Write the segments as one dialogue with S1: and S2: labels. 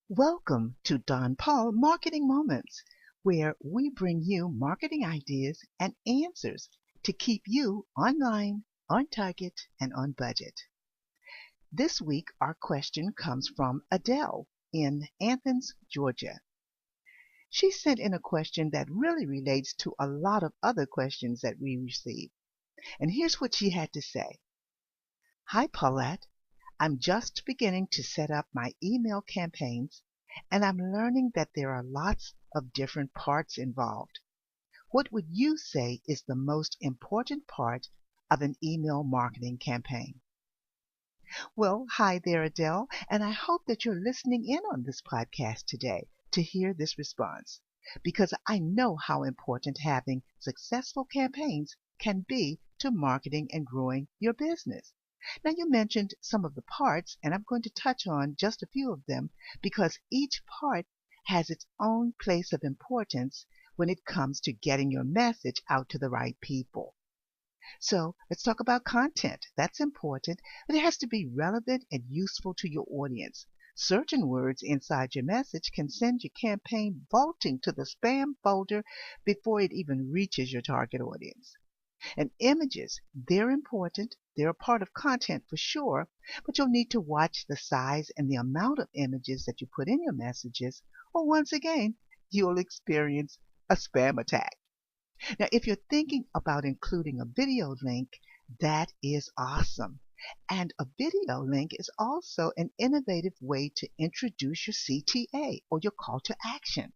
S1: Welcome to Don Paul Marketing Moments, where we bring you marketing ideas and answers to keep you online, on target, and on budget. This week, our question comes from Adele in Athens, Georgia. She sent in a question that really relates to a lot of other questions that we receive. And here's what she had to say. Hi, Paulette. I'm just beginning to set up my email campaigns, and I'm learning that there are lots of different parts involved. What would you say is the most important part of an email marketing campaign? Well, hi there, Adele, and I hope that you're listening in on this podcast today to hear this response, because I know how important having successful campaigns can be to marketing and growing your business. Now, you mentioned some of the parts, and I'm going to touch on just a few of them because each part has its own place of importance when it comes to getting your message out to the right people. So let's talk about content. That's important, but it has to be relevant and useful to your audience. Certain words inside your message can send your campaign vaulting to the spam folder before it even reaches your target audience. And images, they're important. They're a part of content for sure, but you'll need to watch the size and the amount of images that you put in your messages, or once again, you'll experience a spam attack. Now, if you're thinking about including a video link, that is awesome. And a video link is also an innovative way to introduce your CTA or your call to action.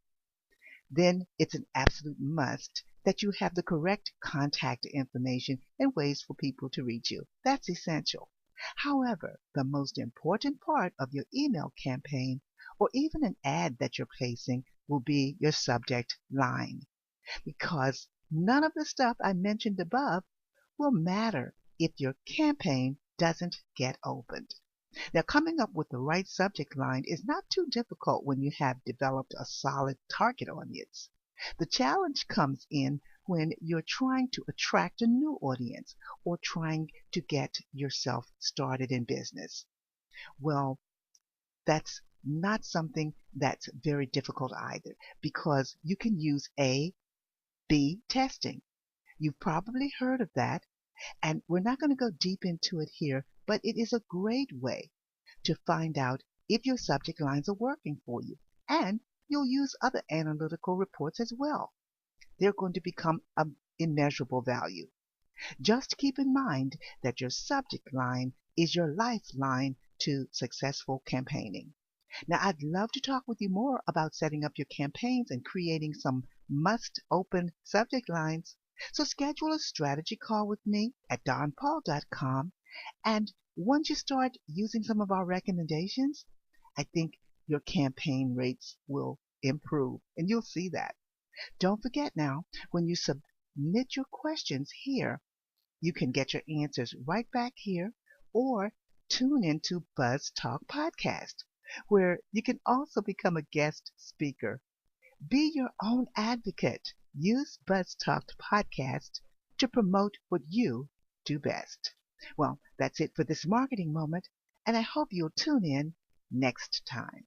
S1: Then it's an absolute must that you have the correct contact information and ways for people to reach you. That's essential. However, the most important part of your email campaign or even an ad that you're placing will be your subject line, because none of the stuff I mentioned above will matter if your campaign doesn't get opened. Now, coming up with the right subject line is not too difficult when you have developed a solid target audience. The challenge comes in when you're trying to attract a new audience or trying to get yourself started in business. Well, that's not something that's very difficult either, because you can use A/B testing. You've probably heard of that, and we're not going to go deep into it here, but it is a great way to find out if your subject lines are working for you. And you'll use other analytical reports as well. They're going to become an immeasurable value. Just keep in mind that your subject line is your lifeline to successful campaigning. Now, I'd love to talk with you more about setting up your campaigns and creating some must-open subject lines. So schedule a strategy call with me at donpaul.com. And once you start using some of our recommendations, I think your campaign rates will improve, and you'll see that. Don't forget now, when you submit your questions here, you can get your answers right back here, or tune into Buzz Talk Podcast, where you can also become a guest speaker. Be your own advocate. Use Buzz Talk Podcast to promote what you do best. Well, that's it for this marketing moment, and I hope you'll tune in next time.